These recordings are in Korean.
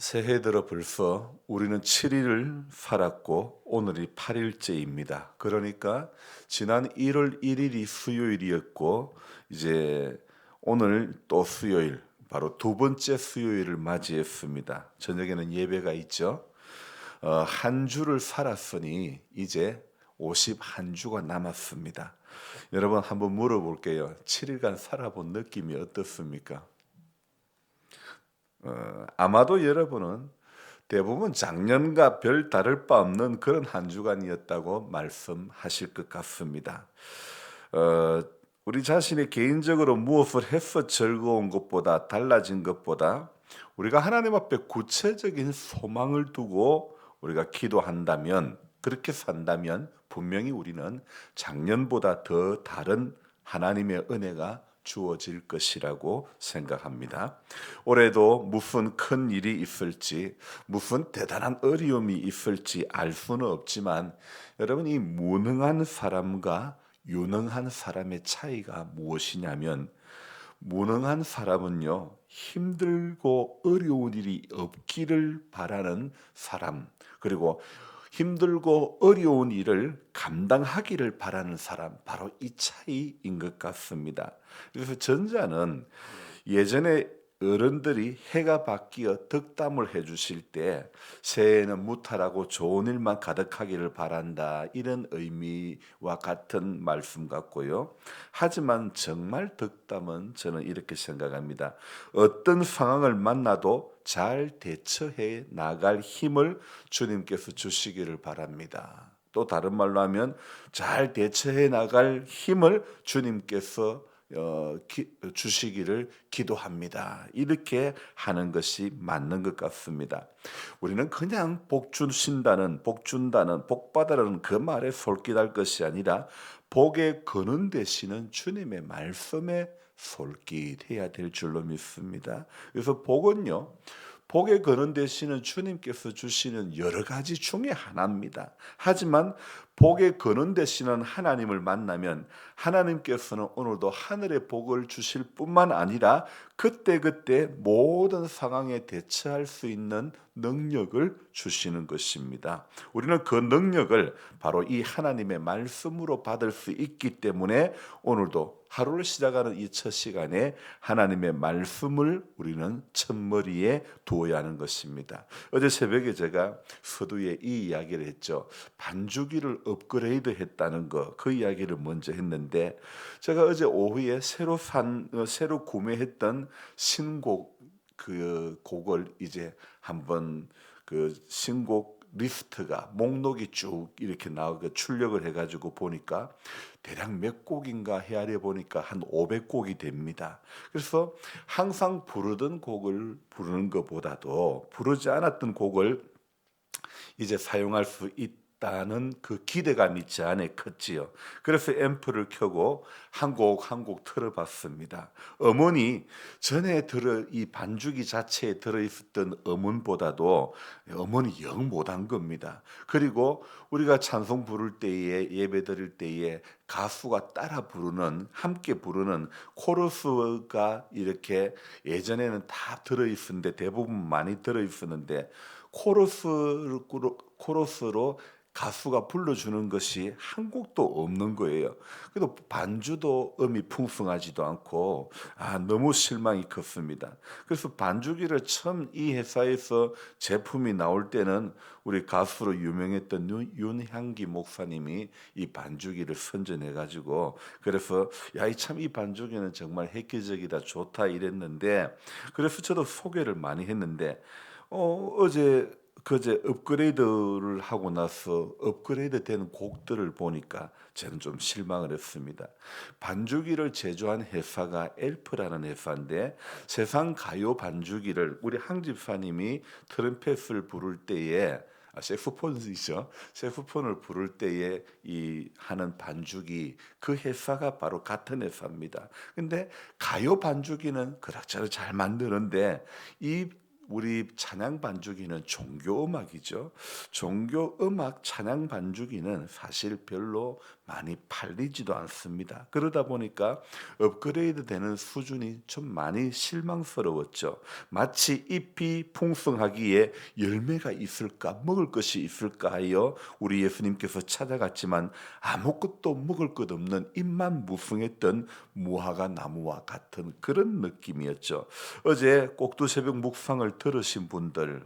새해 들어 벌써 우리는 7일을 살았고 오늘이 8일째입니다. 그러니까 지난 1월 1일이 수요일이었고 이제 오늘 또 수요일, 바로 두 번째 수요일을 맞이했습니다. 저녁에는 예배가 있죠. 한 주를 살았으니 이제 51주가 남았습니다. 여러분 한번 물어볼게요. 7일간 살아본 느낌이 어떻습니까? 아마도 여러분은 대부분 작년과 별 다를 바 없는 그런 한 주간이었다고 말씀하실 것 같습니다. 어, 우리 자신이 개인적으로 무엇을 해서 즐거운 것보다 달라진 것보다 우리가 하나님 앞에 구체적인 소망을 두고 우리가 기도한다면, 그렇게 산다면 분명히 우리는 작년보다 더 다른 하나님의 은혜가 주어질 것이라고 생각합니다. 올해도 무슨 큰 일이 있을지, 무슨 대단한 어려움이 있을지 알 수는 없지만, 여러분, 이 무능한 사람과 유능한 사람의 차이가 무엇이냐면, 무능한 사람은요, 힘들고 어려운 일이 없기를 바라는 사람, 그리고 힘들고 어려운 일을 감당하기를 바라는 사람, 바로 이 차이인 것 같습니다. 그래서 전자는 예전에 어른들이 해가 바뀌어 덕담을 해주실 때 새해에는 무탈하고 좋은 일만 가득하기를 바란다, 이런 의미와 같은 말씀 같고요. 하지만 정말 덕담은 저는 이렇게 생각합니다. 어떤 상황을 만나도 잘 대처해 나갈 힘을 주님께서 주시기를 바랍니다. 또 다른 말로 하면 잘 대처해 나갈 힘을 주님께서 주시기를 기도합니다. 이렇게 하는 것이 맞는 것 같습니다. 우리는 그냥 복 주신다는, 복 준다는, 복 받으라는 그 말에 솔깃할 것이 아니라 복에 거는 되시는 주님의 말씀에 솔깃해야 될 줄로 믿습니다. 그래서 복은요, 복에 거는 되시는 주님께서 주시는 여러 가지 중에 하나입니다. 하지만 복에 거는 되시는 하나님을 만나면 하나님께서는 오늘도 하늘의 복을 주실 뿐만 아니라 그때그때 모든 상황에 대처할 수 있는 능력을 주시는 것입니다. 우리는 그 능력을 바로 이 하나님의 말씀으로 받을 수 있기 때문에 오늘도 하루를 시작하는 이 첫 시간에 하나님의 말씀을 우리는 첫머리에 두어야 하는 것입니다. 어제 새벽에 제가 서두에 이 이야기를 했죠. 반주기를 업그레이드 했다는 거, 그 이야기를 먼저 했는데, 제가 어제 오후에 새로 구매했던 신곡, 그 곡을 이제 한번 그 신곡 리스트가, 목록이 쭉 이렇게 나오게 출력을 해가지고 보니까 대략 몇 곡인가 헤아려 보니까 한 500곡이 됩니다. 그래서 항상 부르던 곡을 부르는 것보다도 부르지 않았던 곡을 이제 사용할 수 있다는 그 기대감이 제 안에 컸지요. 그래서 앰프를 켜고 한 곡 한 곡 틀어봤습니다. 음원이 전에 이 반주기 자체에 들어있었던 음원보다도 음원이 영 못한 겁니다. 그리고 우리가 찬송 부를 때에, 예배 드릴 때에 가수가 따라 부르는, 함께 부르는 코러스가 이렇게 예전에는 다 들어있었는데, 대부분 많이 들어있었는데, 코러스로 가수가 불러주는 것이 한 곡도 없는 거예요. 그래도 반주도 음이 풍성하지도 않고, 너무 실망이 컸습니다. 그래서 반주기를 처음 이 회사에서 제품이 나올 때는 우리 가수로 유명했던 윤향기 목사님이 이 반주기를 선전해 가지고, 그래서 야, 이 참 이 반주기는 정말 획기적이다, 좋다 이랬는데, 그래서 저도 소개를 많이 했는데, 어제 그제 업그레이드를 하고 나서 업그레이드 된 곡들을 보니까 저는 좀 실망을 했습니다. 반주기를 제조한 회사가 엘프라는 회사인데, 세상 가요 반주기를 우리 항 집사님이 트럼펫을 부를 때에, 색소폰이죠. 색소폰을 부를 때에 이 하는 반주기, 그 회사가 바로 같은 회사입니다. 근데 가요 반주기는 그럭저럭 잘 만드는데, 이 우리 찬양 반주기는 종교 음악이죠. 종교 음악 찬양 반주기는 사실 별로 많이 팔리지도 않습니다. 그러다 보니까 업그레이드 되는 수준이 좀 많이 실망스러웠죠. 마치 잎이 풍성하기에 열매가 있을까, 먹을 것이 있을까 하여 우리 예수님께서 찾아갔지만 아무것도 먹을 것 없는 잎만 무성했던 무화과 나무와 같은 그런 느낌이었죠. 어제 꼭두새벽 묵상을 들으신 분들,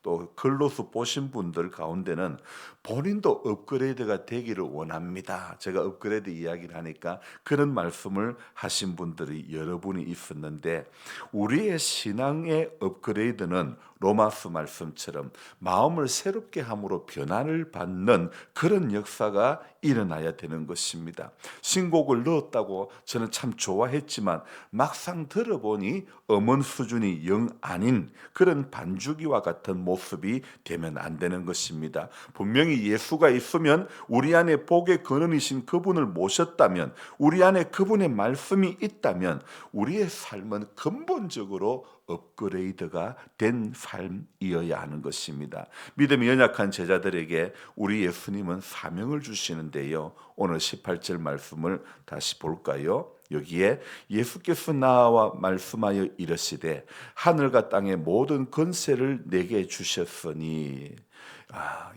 또 글로서 보신 분들 가운데는 본인도 업그레이드가 되기를 원합니다. 제가 업그레이드 이야기를 하니까 그런 말씀을 하신 분들이 여러분이 있었는데, 우리의 신앙의 업그레이드는 로마서 말씀처럼 마음을 새롭게 함으로 변화를 받는 그런 역사가 일어나야 되는 것입니다. 신곡을 넣었다고 저는 참 좋아했지만 막상 들어보니 음원 수준이 영 아닌 그런 반주기와 같은 모습이 되면 안 되는 것입니다. 분명히 예수가 있으면, 우리 안에 복의 근원이신 그분을 모셨다면, 우리 안에 그분의 말씀이 있다면 우리의 삶은 근본적으로 업그레이드가 된 삶이어야 하는 것입니다. 믿음이 연약한 제자들에게 우리 예수님은 사명을 주시는데요. 오늘 18절 말씀을 다시 볼까요? 여기에 예수께서 나와 말씀하여 이르시되 하늘과 땅의 모든 권세를 내게 주셨으니,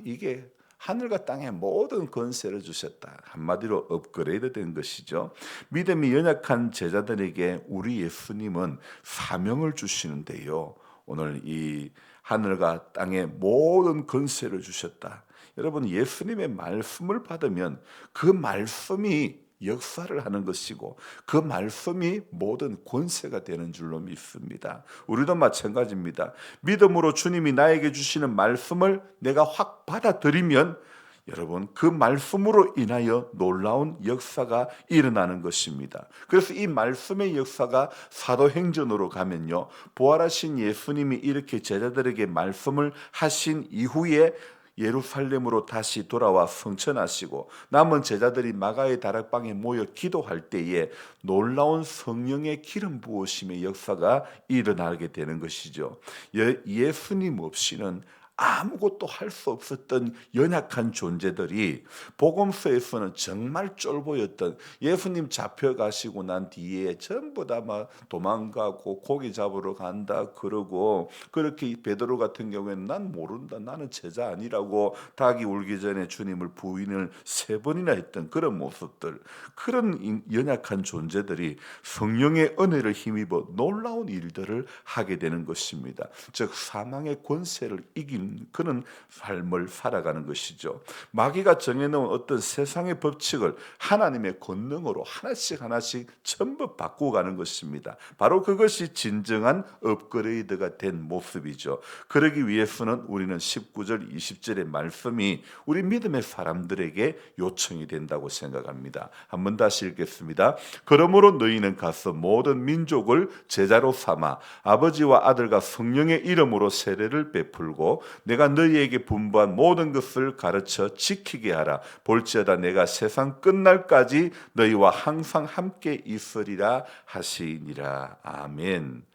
이게 하늘과 땅의 모든 권세를 주셨다. 한마디로 업그레이드 된 것이죠. 믿음이 연약한 제자들에게 우리 예수님은 사명을 주시는데요. 오늘 이 하늘과 땅의 모든 권세를 주셨다. 여러분, 예수님의 말씀을 받으면 그 말씀이 역사를 하는 것이고 그 말씀이 모든 권세가 되는 줄로 믿습니다. 우리도 마찬가지입니다. 믿음으로 주님이 나에게 주시는 말씀을 내가 확 받아들이면 여러분, 그 말씀으로 인하여 놀라운 역사가 일어나는 것입니다. 그래서 이 말씀의 역사가 사도행전으로 가면요, 부활하신 예수님이 이렇게 제자들에게 말씀을 하신 이후에 예루살렘으로 다시 돌아와 성천하시고 남은 제자들이 마가의 다락방에 모여 기도할 때에 놀라운 성령의 기름 부으심의 역사가 일어나게 되는 것이죠. 예수님 없이는 아무것도 할 수 없었던 연약한 존재들이 복음서에서는 정말 쫄보였던, 예수님 잡혀가시고 난 뒤에 전부 다 막 도망가고 고기 잡으러 간다 그러고, 그렇게 베드로 같은 경우에는 난 모른다, 나는 제자 아니라고 닭이 울기 전에 주님을 부인을 3번이나 했던 그런 모습들, 그런 연약한 존재들이 성령의 은혜를 힘입어 놀라운 일들을 하게 되는 것입니다. 즉 사망의 권세를 이긴 그런 삶을 살아가는 것이죠. 마귀가 정해놓은 어떤 세상의 법칙을 하나님의 권능으로 하나씩 하나씩 전부 바꾸어가는 것입니다. 바로 그것이 진정한 업그레이드가 된 모습이죠. 그러기 위해서는 우리는 19절 20절의 말씀이 우리 믿음의 사람들에게 요청이 된다고 생각합니다. 한번 다시 읽겠습니다. 그러므로 너희는 가서 모든 민족을 제자로 삼아 아버지와 아들과 성령의 이름으로 세례를 베풀고 내가 너희에게 분부한 모든 것을 가르쳐 지키게 하라. 볼지어다 내가 세상 끝날까지 너희와 항상 함께 있으리라 하시니라. 아멘.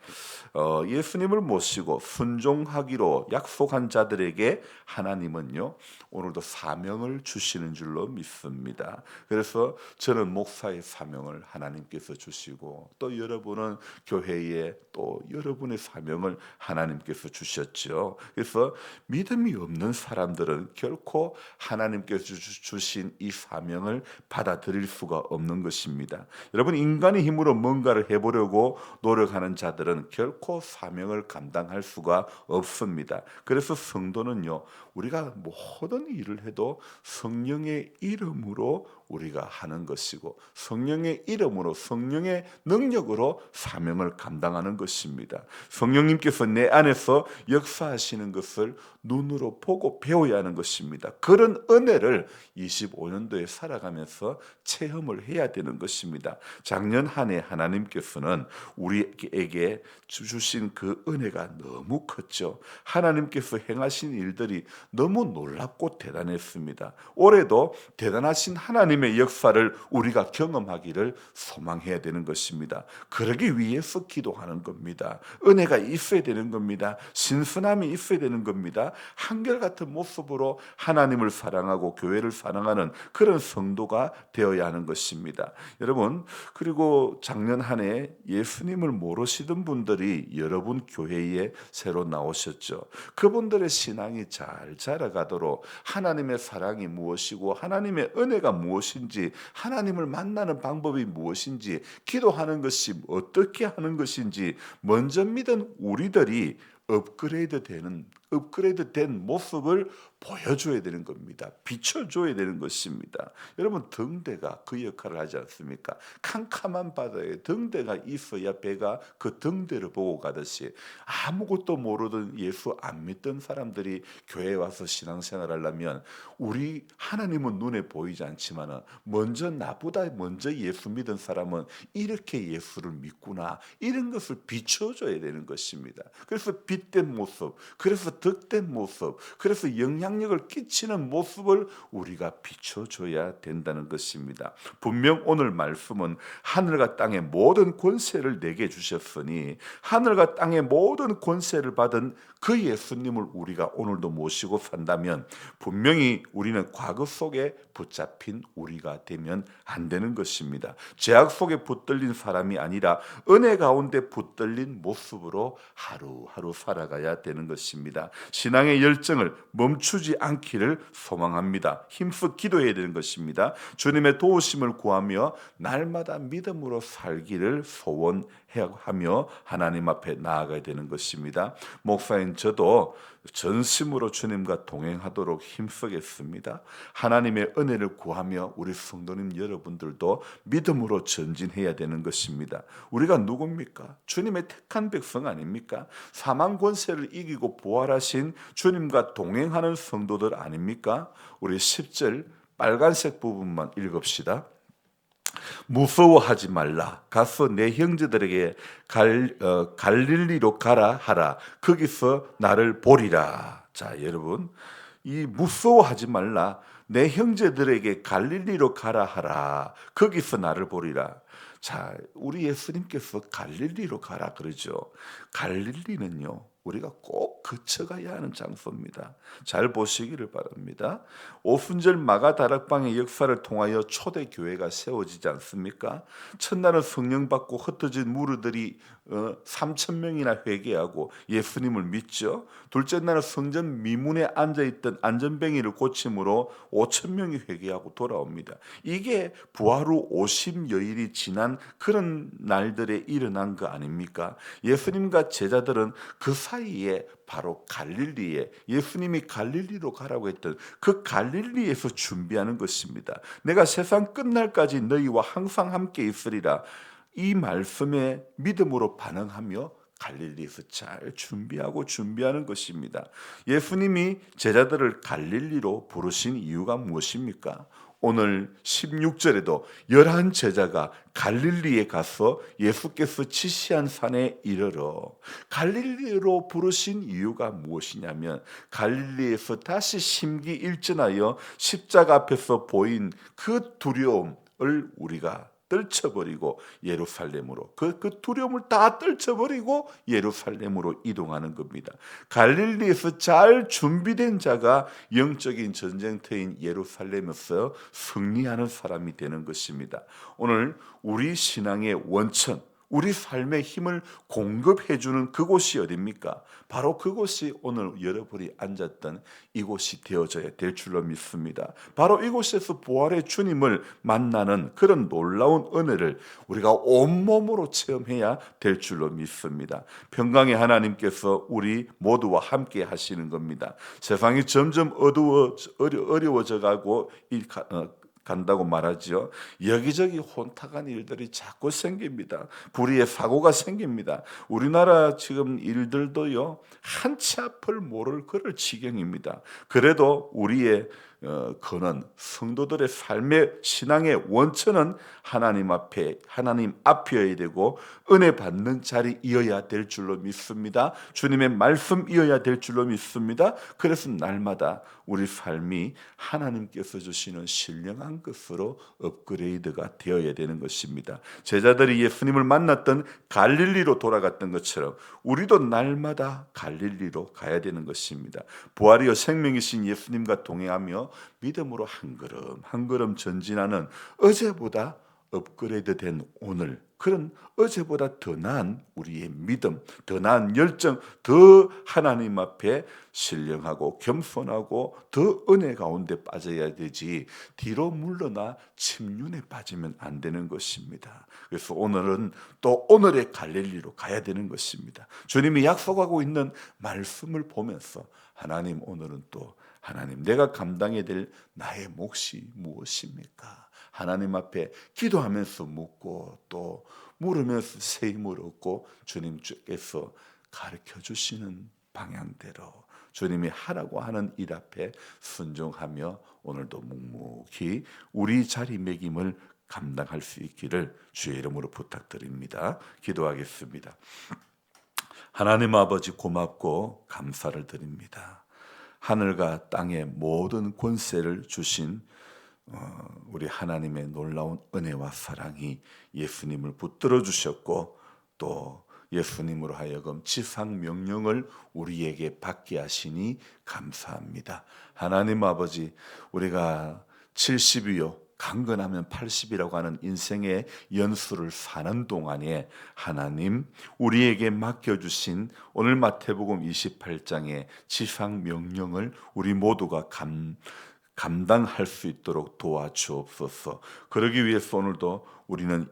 예수님을 모시고 순종하기로 약속한 자들에게 하나님은요, 오늘도 사명을 주시는 줄로 믿습니다. 그래서 저는 목사의 사명을 하나님께서 주시고, 또 여러분은 교회에 또 여러분의 사명을 하나님께서 주셨죠. 그래서 믿음이 없는 사람들은 결코 하나님께서 주신 이 사명을 받아들일 수가 없는 것입니다. 여러분, 인간의 힘으로 뭔가를 해보려고 노력하는 자들은 결코 사명을 감당할 수가 없습니다. 그래서 성도는요, 우리가 모든 일을 해도 성령의 이름으로 우리가 하는 것이고 성령의 이름으로 성령의 능력으로 사명을 감당하는 것입니다. 성령님께서 내 안에서 역사하시는 것을 눈으로 보고 배워야 하는 것입니다. 그런 은혜를 25년도에 살아가면서 체험을 해야 되는 것입니다. 작년 한 해 하나님께서는 우리에게 주신 그 은혜가 너무 컸죠. 하나님께서 행하신 일들이 너무 놀랍고 대단했습니다. 올해도 대단하신 하나님 하나님의 역사를 우리가 경험하기를 소망해야 되는 것입니다. 그러기 위해서 기도하는 겁니다. 은혜가 있어야 되는 겁니다. 신선함이 있어야 되는 겁니다. 한결같은 모습으로 하나님을 사랑하고 교회를 사랑하는 그런 성도가 되어야 하는 것입니다. 여러분, 그리고 작년 한 해 예수님을 모르시던 분들이 여러분 교회에 새로 나오셨죠. 그분들의 신앙이 잘 자라가도록 하나님의 사랑이 무엇이고 하나님의 은혜가 무엇인지, 하나님을 만나는 방법이 무엇인지, 기도하는 것이 어떻게 하는 것인지 먼저 믿은 우리들이 업그레이드된 모습을 보여줘야 되는 겁니다. 비춰줘야 되는 것입니다. 여러분, 등대가 그 역할을 하지 않습니까? 캄캄한 바다에 등대가 있어야 배가 그 등대를 보고 가듯이, 아무것도 모르던 예수 안 믿던 사람들이 교회에 와서 신앙생활 하려면, 우리 하나님은 눈에 보이지 않지만 나보다 먼저 예수 믿은 사람은 이렇게 예수를 믿구나, 이런 것을 비춰줘야 되는 것입니다. 그래서 빛된 모습, 그래서 덕된 모습, 그래서 영향력을 끼치는 모습을 우리가 비춰줘야 된다는 것입니다. 분명 오늘 말씀은 하늘과 땅의 모든 권세를 내게 주셨으니, 하늘과 땅의 모든 권세를 받은 그 예수님을 우리가 오늘도 모시고 산다면 분명히 우리는 과거 속에 붙잡힌 우리가 되면 안 되는 것입니다. 죄악 속에 붙들린 사람이 아니라 은혜 가운데 붙들린 모습으로 하루하루 살아가야 되는 것입니다. 신앙의 열정을 멈추지 않기를 소망합니다. 힘써 기도해야 되는 것입니다. 주님의 도우심을 구하며 날마다 믿음으로 살기를 소원하며 하나님 앞에 나아가야 되는 것입니다. 목사인 저도 전심으로 주님과 동행하도록 힘쓰겠습니다. 하나님의 은혜를 구하며 우리 성도님 여러분들도 믿음으로 전진해야 되는 것입니다. 우리가 누굽니까? 주님의 택한 백성 아닙니까? 사망 권세를 이기고 부활하신 주님과 동행하는 성도들 아닙니까? 우리 10절 빨간색 부분만 읽읍시다. 무서워하지 말라. 가서 내 형제들에게 갈릴리로 가라 하라. 거기서 나를 보리라. 자, 여러분, 이 무서워하지 말라. 내 형제들에게 갈릴리로 가라 하라. 거기서 나를 보리라. 자, 우리 예수님께서 갈릴리로 가라 그러죠. 갈릴리는요, 우리가 꼭 거쳐가야 하는 장소입니다. 잘 보시기를 바랍니다. 오순절 마가다락방의 역사를 통하여 초대교회가 세워지지 않습니까? 첫날은 성령 받고 흩어진 무리들이 3,000명이나 회개하고 예수님을 믿죠. 둘째 날은 성전 미문에 앉아있던 안전뱅이를 고침으로 5,000명이 회개하고 돌아옵니다. 이게 부활 후 50여일이 지난 그런 날들에 일어난 거 아닙니까? 예수님과 제자들은 그 사이에 바로 갈릴리에, 예수님이 갈릴리로 가라고 했던 그 갈릴리에서 준비하는 것입니다. 내가 세상 끝날까지 너희와 항상 함께 있으리라. 이 말씀에 믿음으로 반응하며 갈릴리에서 잘 준비하는 것입니다. 예수님이 제자들을 갈릴리로 부르신 이유가 무엇입니까? 오늘 16절에도 11 제자가 갈릴리에 가서 예수께서 지시한 산에 이르러, 갈릴리로 부르신 이유가 무엇이냐면 갈릴리에서 다시 심기일전하여 십자가 앞에서 보인 그 두려움을 우리가 떨쳐버리고 예루살렘으로, 그 두려움을 다 떨쳐버리고 예루살렘으로 이동하는 겁니다. 갈릴리에서 잘 준비된 자가 영적인 전쟁터인 예루살렘에서 승리하는 사람이 되는 것입니다. 오늘 우리 신앙의 원천, 우리 삶의 힘을 공급해주는 그곳이 어디입니까? 바로 그곳이 오늘 여러분이 앉았던 이곳이 되어져야 될 줄로 믿습니다. 바로 이곳에서 부활의 주님을 만나는 그런 놀라운 은혜를 우리가 온몸으로 체험해야 될 줄로 믿습니다. 평강의 하나님께서 우리 모두와 함께 하시는 겁니다. 세상이 점점 어려워져 가고 간다고 말하지요. 여기저기 혼탁한 일들이 자꾸 생깁니다. 불의의 사고가 생깁니다. 우리나라 지금 일들도요, 한치 앞을 모를 그럴 지경입니다. 그래도 우리의 거는 성도들의 삶의 신앙의 원천은 하나님 앞이어야 되고 은혜 받는 자리이어야 될 줄로 믿습니다. 주님의 말씀이어야 될 줄로 믿습니다. 그래서 날마다 우리 삶이 하나님께서 주시는 신령한 것으로 업그레이드가 되어야 되는 것입니다. 제자들이 예수님을 만났던 갈릴리로 돌아갔던 것처럼 우리도 날마다 갈릴리로 가야 되는 것입니다. 부활이요 생명이신 예수님과 동행하며 믿음으로 한 걸음 한 걸음 전진하는 어제보다 업그레이드된 오늘, 그런 어제보다 더 나은 우리의 믿음, 더 나은 열정, 더 하나님 앞에 신령하고 겸손하고 더 은혜 가운데 빠져야 되지 뒤로 물러나 침륜에 빠지면 안 되는 것입니다. 그래서 오늘은 또 오늘의 갈릴리로 가야 되는 것입니다. 주님이 약속하고 있는 말씀을 보면서 하나님, 오늘은 또 하나님, 내가 감당해야 될 나의 몫이 무엇입니까? 하나님 앞에 기도하면서 묻고 또 물으면서 새 힘을 얻고 주님께서 가르쳐 주시는 방향대로 주님이 하라고 하는 일 앞에 순종하며 오늘도 묵묵히 우리 자리매김을 감당할 수 있기를 주의 이름으로 부탁드립니다. 기도하겠습니다. 하나님 아버지, 고맙고 감사를 드립니다. 하늘과 땅의 모든 권세를 주신 우리 하나님의 놀라운 은혜와 사랑이 예수님을 붙들어 주셨고 또 예수님으로 하여금 지상 명령을 우리에게 받게 하시니 감사합니다. 하나님 아버지, 우리가 70이요 강건하면 80이라고 하는 인생의 연수를 사는 동안에 하나님, 우리에게 맡겨주신 오늘 마태복음 28장의 지상 명령을 우리 모두가 감당할 수 있도록 도와주옵소서. 그러기 위해서 오늘도 우리는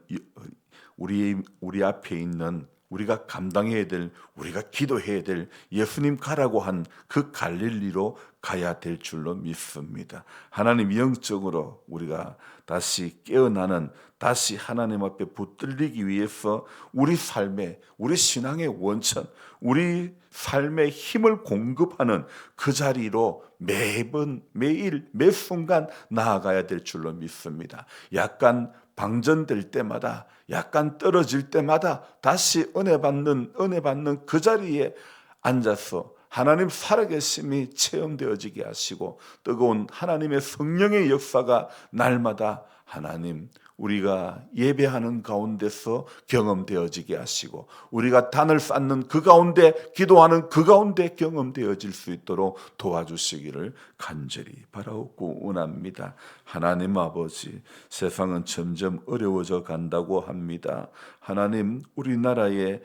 우리 앞에 있는 우리가 감당해야 될, 우리가 기도해야 될 예수님 가라고 한 그 갈릴리로 가야 될 줄로 믿습니다. 하나님, 영적으로 우리가 다시 깨어나는, 다시 하나님 앞에 붙들리기 위해서 우리 삶의, 우리 신앙의 원천, 우리 삶의 힘을 공급하는 그 자리로 매번, 매일, 매 순간 나아가야 될 줄로 믿습니다. 약간 방전될 때마다, 약간 떨어질 때마다 다시 은혜 받는 그 자리에 앉아서 하나님 살아계심이 체험되어지게 하시고 뜨거운 하나님의 성령의 역사가 날마다 하나님, 우리가 예배하는 가운데서 경험되어지게 하시고 우리가 단을 쌓는 그 가운데, 기도하는 그 가운데 경험되어질 수 있도록 도와주시기를 간절히 바라옵고 원합니다. 하나님 아버지, 세상은 점점 어려워져 간다고 합니다. 하나님, 우리나라의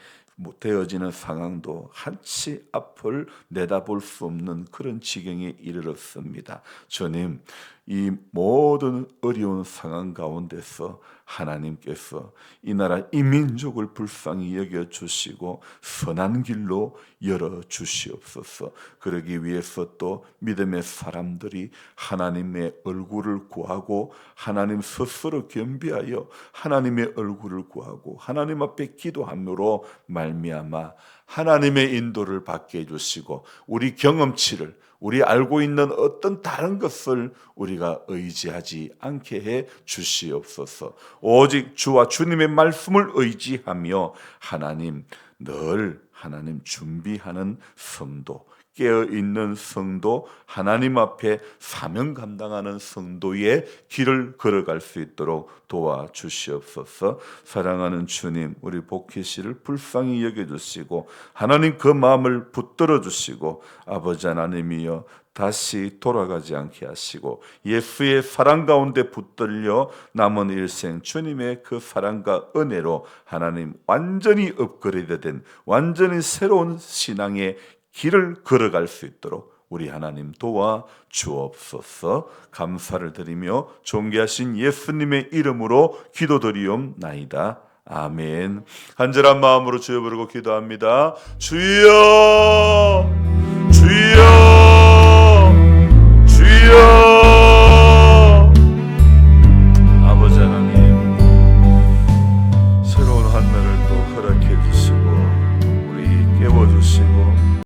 되어지는 상황도 한치 앞을 내다볼 수 없는 그런 지경에 이르렀습니다. 주님, 이 모든 어려운 상황 가운데서 하나님께서 이 나라 이 민족을 불쌍히 여겨주시고 선한 길로 열어주시옵소서. 그러기 위해서 또 믿음의 사람들이 하나님의 얼굴을 구하고 하나님 스스로 겸비하여 하나님의 얼굴을 구하고 하나님 앞에 기도함으로 말미암아 하나님의 인도를 받게 해주시고 우리 경험치를, 우리 알고 있는 어떤 다른 것을 우리가 의지하지 않게 해 주시옵소서. 오직 주와 주님의 말씀을 의지하며 하나님, 늘 하나님 준비하는 성도, 깨어있는 성도, 하나님 앞에 사명 감당하는 성도의 길을 걸어갈 수 있도록 도와주시옵소서. 사랑하는 주님, 우리 복희 씨를 불쌍히 여겨주시고 하나님 그 마음을 붙들어 주시고 아버지 하나님이여 다시 돌아가지 않게 하시고 예수의 사랑 가운데 붙들려 남은 일생 주님의 그 사랑과 은혜로 하나님 완전히 업그레이드된 완전히 새로운 신앙의 길을 걸어갈 수 있도록 우리 하나님 도와 주옵소서. 감사를 드리며 존귀하신 예수님의 이름으로 기도드리옵나이다. 아멘. 간절한 마음으로 주여 부르고 기도합니다. 주여!